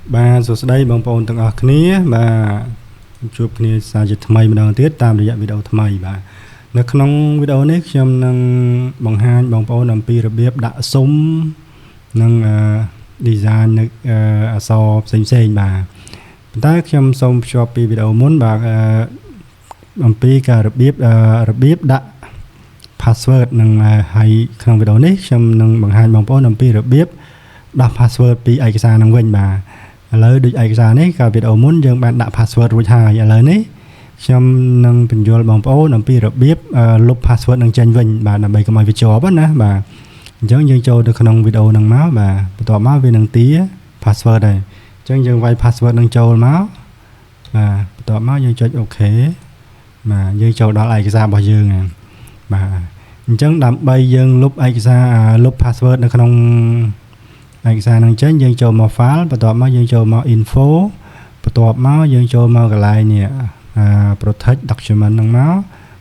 Ba số đây bằng bồn từng ở kia ba chụp kia sao chỉ thay mình đang tiết tam để dạy video thay ba nó không video này xem năng bằng hai bằng bồn làm piរបៀបដាក់ស៊ុំនឹង design នៅអក្សរផ្សេងៗបាទប៉ុន្តែខ្ញុំសូមភ្ជាប់ពីវីដេអូមុនបាទអំពីការរបៀបដាក់ password នឹងហើយក្នុងវីដេអូនេះខ្ញុំនឹងបង្ហាញបងប្អូនអំពីរបៀបដាក់ password ពីឯកសារនឹងវិញបាទឥឡូវដូចឯកសារនេះកាលវីដេអូមុនយើងបានដាក់ password រួចហើយឥឡូវនេះខ្ញុំនឹងបញ្យល់បងប្អូនអំពីរបៀបលុប password នឹងចេញវិញបាទដើម្បីកុំឲ្យវាជាប់ណាបាទអញ្ចឹងយើងចូលទៅក្នុងវីដេអូនឹងមកបាទបន្ទាប់មកវានឹងទា password ដែរអញ្ចឹងយើងវាយ password នឹងចូលមកបាទបន្ទាប់មកយើងចុច OK បាទយើងចូលដល់ឯកសាររបស់យើងបាទអញ្ចឹងដើម្បីយើងលុបឯកសារលុប password នៅក្នុងឯកសារនឹងចេញយើងចូលមក file បន្ទាប់មកយើងចូលមក info បន្ទាប់មកយើងចូលមកកន្លែងនេះprotect document ហ្នឹងមក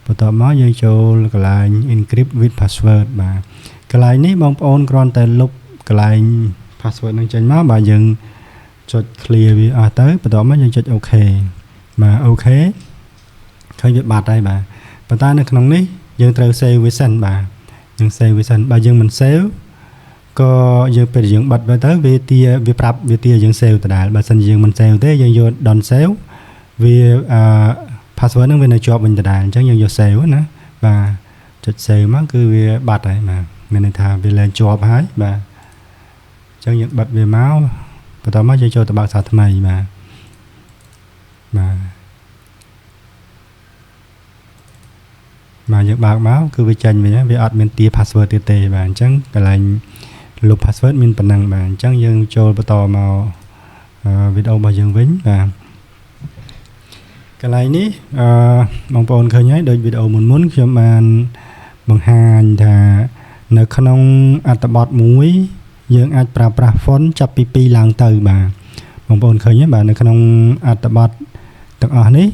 បន្ទាប់មកយើងចូលកន្លែង encrypt with password បាទកន្លែងនេះបងប្អូនគ្រាន់តែលុបកន្លែង password នឹងចេញមកបាទយើងចុច clear វាអស់ទៅបន្ទាប់មកយើងចុច OK បាទ OK ឃើញវាបាត់ហើយបាទប៉ុន្តែនៅក្នុងនេះយើងត្រូវ save វាសិនបាទយើង save វាសិនបើយើងមិន save ក៏យើងពេលយើងបិទទៅវាប្រាប់វាទាយើង save ដដែលបើសិនជាយើងមិន save ទេយើងយក don't save វា password ហ្នឹងវានៅជាប់វិញដដែលអញ្ចឹងយើងយក save ណាបាទចុច save មកគឺវាបាត់ហើយបាទមានន័យថាវាលែងជាប់ហើយបាទអញ្ចឹងយើងបិទវាមកបន្តមកយើងចូលទៅបើកសារថ្មីបាទយើងបើកមកគឺវាចេញវិញវាអត់មានទា password ទៀតទេបាទអញ្ចឹងកន្លែងលុប password មានប៉ុណ្ណឹងបាទអញ្ចឹងយើងចូលបន្តមកវីដេអូរបស់យើងវិញបាទកន្លែងនេះបងប្អូនឃើញហើយដូចវីដេអូមុនខ្ញុំបានបង្ហាញថានៅក្នុងអត្ថបទមួយយើងអាចប្រើប្រាស់ font ចាប់ពី2ឡើងទៅបាទបងប្អូនឃើញទេបាទនៅក្នុងអត្ថបទទាំងអស់នេះ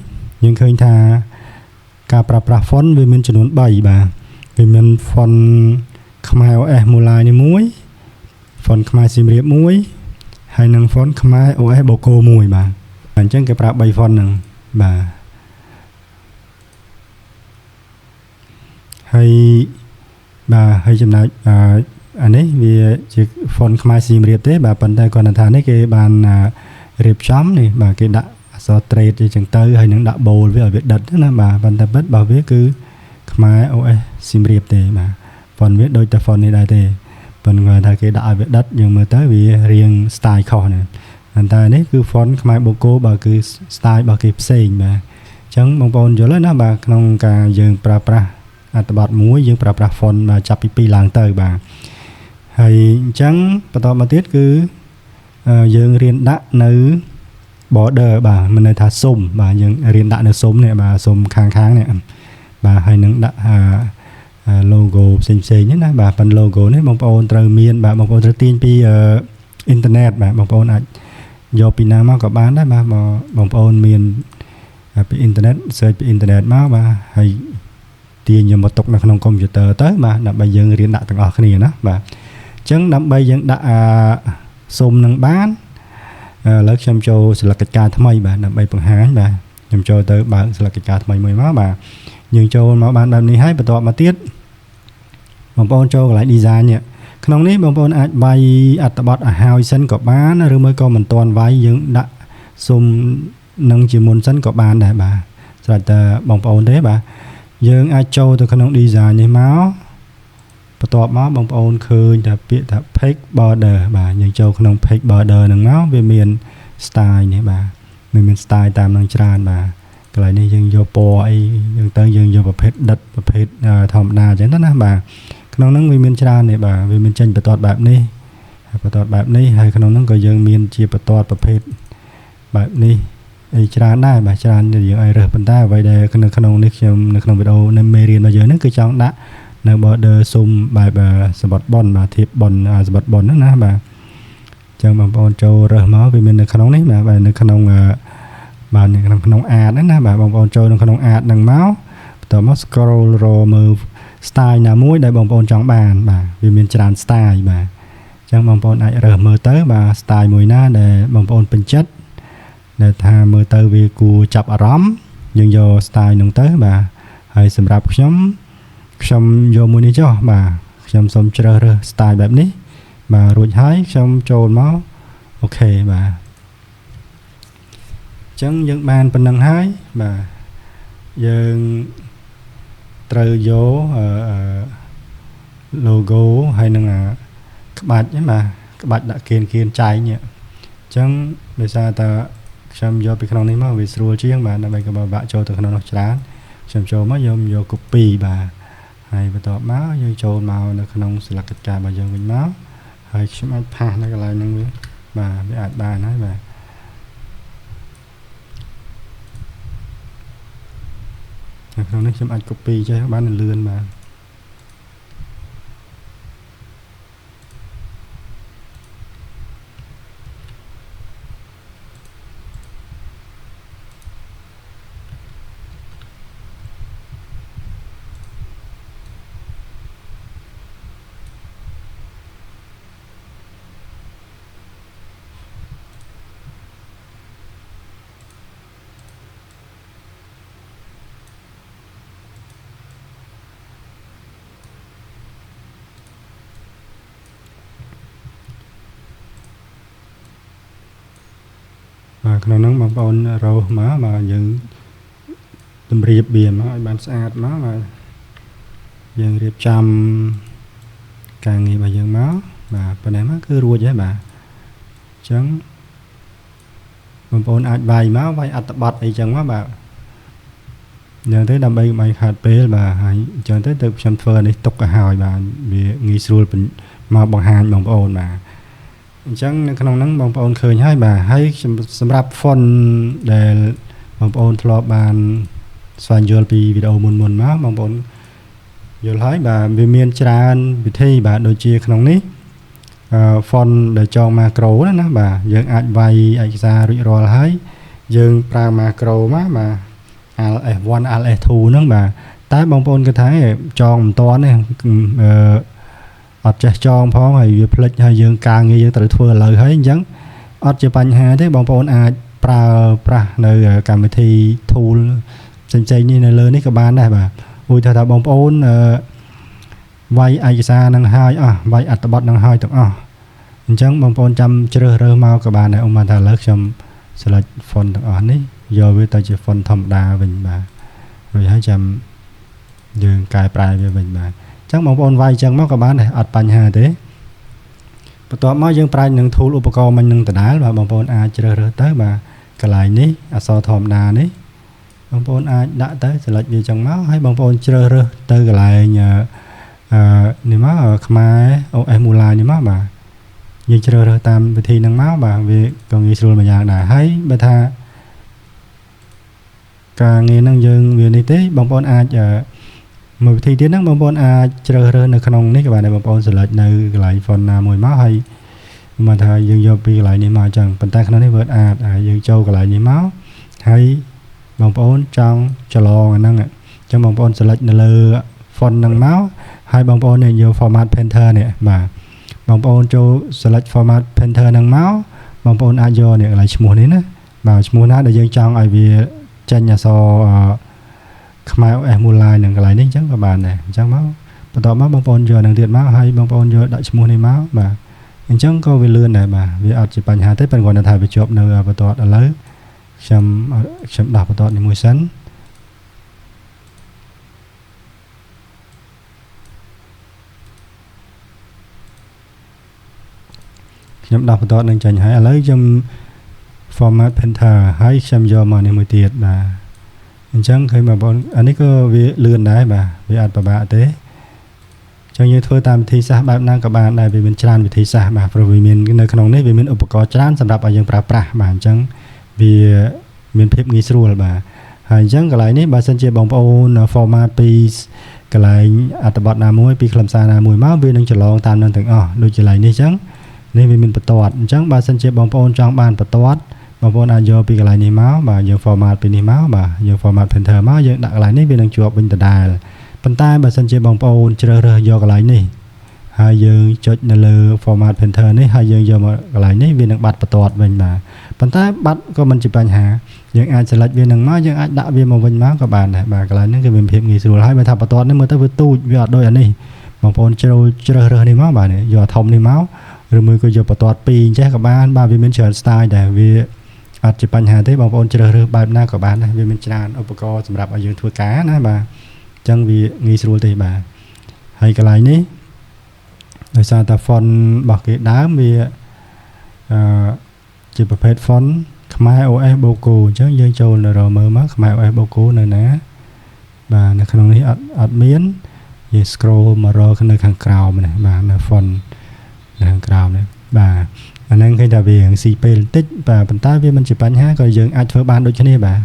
យើងឃើញថាការប្រើប្រាស់ font វាមានចំនួន3បាទវាមាន font ខ្មែរ OS មូលាយនេះមួយ font ខ្មែរសៀមរាបមួយហើយនិង font ខ្មែរ OS បូកគោមួយបាទអញ្ចឹងគេប្រើ3 font ហ្នឹងបាទហើយចំណែកអានេះវាជា font ខ្មែរសៀមរាបទេបាទប៉ុន្តែគាត់ថានេះគេបានរៀបចំនេះបាទគេដាក់អក្សរ trade អញ្ចឹងទៅហើយនឹងដាក់ bold វាឲ្យវាដិតណាបាទប៉ុន្តែពិតរបស់វាគឺខ្មែរ OS សៀមរាបទេបាទ font វាដូចតែ font នេះដែរទេប៉ុន្តែថាគេដាក់ឲ្យវាដិតយើងមើលទៅវារៀង style ខុសណាប៉ុន្តែនេះគឺ font ខ្មែរបូកគោបើគឺ style របស់គេផ្សេងបាទអញ្ចឹងបងប្អូនយល់ហើយណាបាទក្នុងការយើងប្រើប្រាស់អត្ថបទមួយយើងប្រើប្រាស់ font បាទចាប់ពី2ឡើងទៅបាទហើយអញ្ចឹងបន្តមកទៀតគឺយើងរៀនដាក់នៅ border បាទមានន័យថាស៊ុំបាទយើងរៀនដាក់នៅស៊ុំនេះបាទស៊ុំខាងនេះបាទហើយនឹងដាក់logo ផ្សេងនេះណាបាទប៉ុន្តែ logo នេះបងប្អូនត្រូវមានបាទបងប្អូនត្រូវទាញពីអ៊ីនធឺណិតបាទបងប្អូនអាចយកពីណាមកក៏បានដែរបាទបងប្អូនមានពីអ៊ីនធឺណិត search ពីអ៊ីនធឺណិតមកបាទហើយទាញយកមកទុកនៅក្នុងកុំព្យូទ័រទៅបាទដើម្បីយើងរៀនដាក់ទាំងអស់គ្នាណាបាទអញ្ចឹងដើម្បីយើងដាក់ស៊ុំនឹងបានឥឡូវខ្ញុំចូលស្លឹកកិច្ចការថ្មីបាទដើម្បីបង្ហាញបាទខ្ញុំចូលទៅបើកស្លឹកកិច្ចការថ្មីមួយមកបាទយើងចូលមកបានបែបនេះហើយបន្ទាប់មកទៀតបងប្អូនចូលកន្លែង design នេះក្នុងនេះបងប្អូនអាចវាយអត្ថបទឲ្យហើយសិនក៏បានឬមួយក៏មិនទាន់វាយយើងដាក់ស៊ុំនឹងជាមុនសិនក៏បានដែរបាទស្រេចតែបងប្អូនទេបាទយើងអាចចូលទៅក្នុង design នេះមកបន្ទាប់មកបងប្អូនឃើញថាពាក្យថា page border បាទយើងចូលក្នុង page border ហ្នឹងមកវាមាន style នេះបាទវាមាន style តាមនឹងច្រើនបាទកន្លែងនេះយើងយកពណ៌អីយើងទៅយើងយកប្រភេទដិតប្រភេទធម្មតាអញ្ចឹងទៅណាបាទក្នុងហ្នឹងវាមានច្រើននេះបាទវាមានចេញបន្ទាត់បែបនេះហើយក្នុងហ្នឹងក៏យើងមានជាបន្ទាត់ប្រភេទបែបនេះអីច្រើនដែរបាទច្រើនយើងឲ្យរើសប៉ុន្តែអ្វីដែលនៅក្នុងនេះខ្ញុំនៅក្នុងវីដេអូនៃមេរៀនរបស់យើងហ្នឹងគឺចង់ដាក់នៅ border ស៊ុំបែបសម្បត្តិប៉ុនបាទធៀបប៉ុនសម្បត្តិប៉ុនហ្នឹងណាបាទអញ្ចឹងបងប្អូនចូលរើសមកវាមាននៅក្នុងនេះបាទនៅក្នុងបាទនៅក្នុងអាតហ្នឹងណាបាទបងប្អូនចូលនៅក្នុងអាតហ្នឹងមកបន្ទាប់មក scroll រមើល style ណាមួយដែលបងប្អូនចង់បានបាទវាមានច្រើន style បាទអ ចឹងបងប្អូនអាចរើសមើលទៅបាទ style មួយណាដែលបងប្អូនពេញចិត្តដែលថាមើលទៅវាគួរចាប់អារម្មណ៍យើងយក style ហ្នឹងទៅបាទហើយសម្រាប់ខ្ញុំយកមួយនេះចុះបាទខ្ញុំសូមជ្រើសរើស style បែបនេះបាទរួចហើយខ្ញុំចូលមកអូខេបាទអញ្ចឹងយើងបានប៉ុណ្ណឹងហើយបាទយើងត្រូវយកlogo ហើយនឹងក្បាច់ហ្នឹងបាទក្បាច់ដាក់គៀនចែងអញ្ចឹងដោយសារតែខ្ញុំយកពីក្នុងនេះមកវាស្រួលជាងបាទដើម្បីកុំបាក់ចូលទៅក្នុងនោះច្រើនខ្ញុំចូលមកយក copy បាទហើយបន្ទាប់មកយើងចូលមកនៅក្នុងស្លាកកិច្ចការរបស់យើងវិញមកហើយខ្ញុំអាចផាសនៅកន្លែងហ្នឹងបាទវាអាចបានហើយបាទនៅក្នុងនេះខ្ញុំអាច copy ចេះបានលឿនបាទក្នុងហ្នឹងបងប្អូនរោសមកបាទយើងតម្រៀបវាមកឲ្យបានស្អាតមកបាទយើងរៀបចំការងាររបស់យើងមកបាទប៉ុណ្ណេះមកគឺរួចហើយបាទអញ្ចឹងបងប្អូនអាចវាយមកវាយអត្ថបទអីចឹងមកបាទយ៉ាងទៅដើម្បីកុំឲ្យខាតពេលបាទហើយអញ្ចឹងទៅខ្ញុំធ្វើនេះទុកឲ្យហើយបាទវាងាយស្រួលមកបង្ហាញបងប្អូនបាទអញ្ចឹងនៅក្នុងហ្នឹងបងប្អូនឃើញហើយបាទហើយសម្រាប់ font ដែលបងប្អូនធ្លាប់បានស្វែងយល់ពីវីដេអូមុនមកបងប្អូនយល់ហើយបាទវាមានច្រើនវិធីបាទដូចជាក្នុងនេះfont ដែលចង macro ណាបាទយើងអាចវាយឯកសាររួចរាល់ហើយយើងប្រើ macro មកបាទ ls1 ls2 ហ្នឹងបាទតែបងប្អូនគិតថាចងមិនតាន់ទេអត់ចេះចងផងហើយវាផ្លិចហើយយើងការងារយើងត្រូវធ្វើឥឡូវហើយអញ្ចឹងអត់ជាបញ្ហាទេបងប្អូនអាចប្រើប្រាស់នៅកម្មវិធី tool ផ្សេងៗនេះនៅលើនេះក៏បានដែរបាទឧទាហរណ៍ថាបងប្អូនវាយឯកសារនឹងហើយវាយអត្ថបទនឹងហើយទាំងអស់អញ្ចឹងបងប្អូនចាំជ្រើសរើសមកក៏បានដែរឧបមាថាឥឡូវខ្ញុំ select font ទាំងអស់នេះយកវាទៅជា font ធម្មតាវិញបាទរួចហើយចាំយើងកែប្រែវាវិញបាទអញ្ចឹងបងប្អូនវាយអញ្ចឹងមកក៏បានដែរអត់បញ្ហាទេបន្ទាប់មកយើងប្រើនឹង tool ឧបករណ៍មិញនឹងដដែលបាទបងប្អូនអាចជ្រើសរើសទៅបាទកន្លែងនេះអក្សរធម្មតានេះបងប្អូនអាចដាក់ទៅ select វាអញ្ចឹងមកហើយបងប្អូនជ្រើសរើសទៅកន្លែងនេះមកខ្មែរ OS Mula នេះមកបាទយើងជ្រើសរើសតាមវិធីហ្នឹងមកបាទវាក៏ងាយស្រួលមួយយ៉ាងដែរហើយបើថាការងារហ្នឹងយើងវានេះទេបងប្អូនអាចមួយវិធីទៀតហ្នឹងបងប្អូនអាចជ្រើសរើសនៅក្នុងនេះក៏បានដែរបងប្អូន select នៅកន្លែង font ណាមួយមកហើយមកថាយើងយកពីកន្លែងនេះមកអញ្ចឹងប៉ុន្តែក្នុងនេះ Word Art យើងចូលកន្លែងនេះមកហើយបងប្អូនចង់ច្រឡងអាហ្នឹងអញ្ចឹងបងប្អូន select នៅលើ font ហ្នឹងមកហើយបងប្អូននេះយក format painter នេះបាទបងប្អូនចូល select format painter ហ្នឹងមកបងប្អូនអាចយកនេះកន្លែងឈ្មោះនេះណាបាទឈ្មោះណាដែលយើងចង់ឲ្យវាចេញអក្សរខ្មែរ OS Mula នឹងកន្លែងនេះអញ្ចឹងក៏បានដែរអញ្ចឹងមកបន្ទាប់មកបងប្អូនយកនឹងទៀតមកហើយបងប្អូនយកដាក់ឈ្មោះនេះមកបាទអញ្ចឹងក៏វាលឿនដែរបាទវាអត់ជាបញ្ហាទេប៉ុន្តែគាត់ថាវាជាប់នៅបន្ទាត់ឥឡូវខ្ញុំដោះបន្ទាត់នេះមួយសិនខ្ញុំដោះបន្ទាត់នឹងចាញ់ហើយឥឡូវខ្ញុំ format painter ហើយខ្ញុំយកមកនេះមួយទៀតបាទអញ្ចឹងឃើញបងប្អូនអានេះក៏វាលឿនដែរបាទវាអត់ពិបាកទេអញ្ចឹងយើងធ្វើតាមវិធីសាស្ត្របែបណាក៏បានដែរវាមានច្រើនវិធីសាស្ត្របាទព្រោះវាមាននៅក្នុងនេះវាមានឧបករណ៍ច្រើនសម្រាប់ឲ្យយើងប្រើប្រាស់បាទអញ្ចឹងវាមានភាពងាយស្រួលបាទហើយអញ្ចឹងកន្លែងនេះបើសិនជាបងប្អូន format ពីកន្លែងអត្ថបទណាមួយពីខ្លឹមសារណាមួយមកវានឹងច្រឡងតាមនឹងទាំងអស់ដូចជាកន្លែងនេះអញ្ចឹងនេះវាមានបន្ទាត់អញ្ចឹងបើសិនជាបងប្អូនចង់បានបន្ទាត់បងប្អូនអាចយកពីកន្លែងនេះមកបាទយើង format ពីនេះមកបាទយើង format painter មកយើងដាក់កន្លែងនេះវានឹងជាប់វិញដដែលប៉ុន្តែបើសិនជាបងប្អូនជ្រើសរើសយកកន្លែងនេះហ ហើយយើងចុចនៅលើ format printer នេះហើយយើងយកមកកន្លែងនេះវានឹងបាត់បន្ទាត់វិញបាទប៉ុន្តែបាត់ក៏មិនជាបញ្ហាយើងអាច select វានឹងមកយើងអាចដាក់វាមកវិញមកក៏បានដែរបាទកន្លែងហ្នឹងគឺមានភាពងាយស្រួលហើយបើថាបន្ទាត់នេះមើលទៅវាទូចវាអត់ដូចអានេះបងប្អូនជ្រើសរើសនេះមកបាទនេះយកធំនេះមកឬមួយក៏យកបន្ទាត់2អញ្ចេះក៏បានបាទវាមានច្រើន style ដែរវាអត់ជាបញ្ហាទេបងប្អូនជ្រើសរើសបែបណាក៏បានដែរវាមានច្រើនឧបករណ៍សម្រាប់ឲ្យយើងធ្វើការណាបាទអញ្ចឹងវាងាយស្រួលទេបាទហើយកន្លែងនេះដោយសារតែ font របស់គេដើមវាជាប្រភេទ font ខ្មែរ OS Boko អញ្ចឹងយើងចូលនៅរកមើលមកខ្មែរ OS Boko នៅណាបាទនៅក្នុងនេះអត់មានយើង scroll មករកនៅខាងក្រោមនេះបាទនៅ font នៅខាងក្រោមនេះបាទអាហ្នឹងឃើញថាវារៀងស៊ីពេលបន្តិចបាទប៉ុន្តែវាមិនជាបញ្ហាក៏យើងអាចធ្វើបានដូចគ្នាបាទ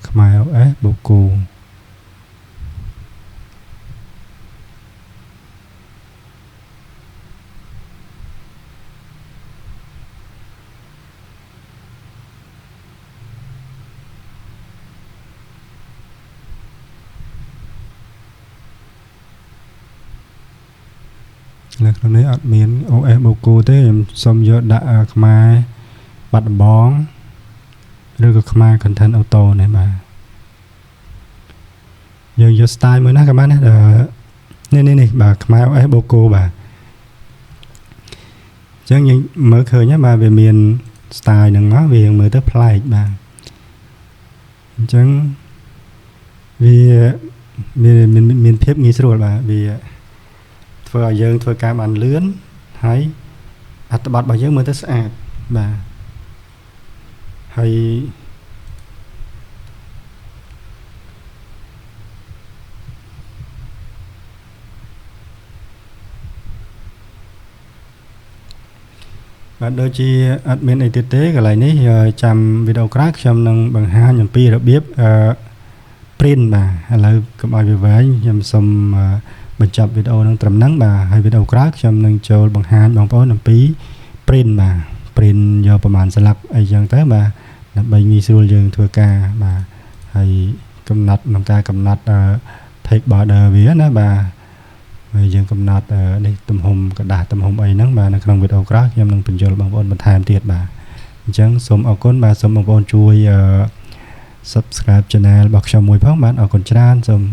ខ្មែរ OS Bokoនៅក្នុងនេះអត់មាន OS Boko ទេខ្ញុំសុំយកដាក់ខ្មែរបាត់ដំបងឬក៏ខ្មែរ Content Auto នេះបាទយើងយក style មួយណាក៏បានដែរនេះបាទខ្មែរ OS Boko បាទអញ្ចឹងយើងមើលឃើញបាទវាមាន style ហ្នឹងមកវាមើលទៅប្លែកបាទអញ្ចឹងវាមានភាពងាយស្រួលបាទវាធ្វើឲ្យយើងធ្វើការបានលឿនហើយអត្ថបទរបស់យើងមើលទៅស្អាតបាទហើយបាទដូចជាអត់មានអីទៀតទេកន្លែងនេះចាំវីដេអូក្រោយខ្ញុំនឹងបង្ហាញអំពីរបៀបprint បាទឥឡូវកុំឲ្យវាវែងខ្ញុំសូមបញ្ចប់វីដេអូនឹងត្រឹមហ្នឹងបាទហើយវីដេអូក្រោយខ្ញុំនឹងចូលបង្ហាញបងប្អូនអំពី print បាទ print យកប្រហែលស្លាបអីចឹងទៅបាទដើម្បីងាយស្រួលយើងធ្វើការបាទហើយកំណត់ក្នុងការកំណត់ page border វាណាបាទហើយយើងកំណត់នេះទំហំกระดาษទំហំអីហ្នឹងបាទនៅក្នុងវីដេអូក្រោយខ្ញុំនឹងបញ្យល់បងប្អូនបន្ថែមទៀតបាទអញ្ចឹងសូមអរគុណបាទសូមបងប្អូនជួយsubscribe channel របស់ខ្ញុំមួយផងបាទអរគុណច្រើនសូម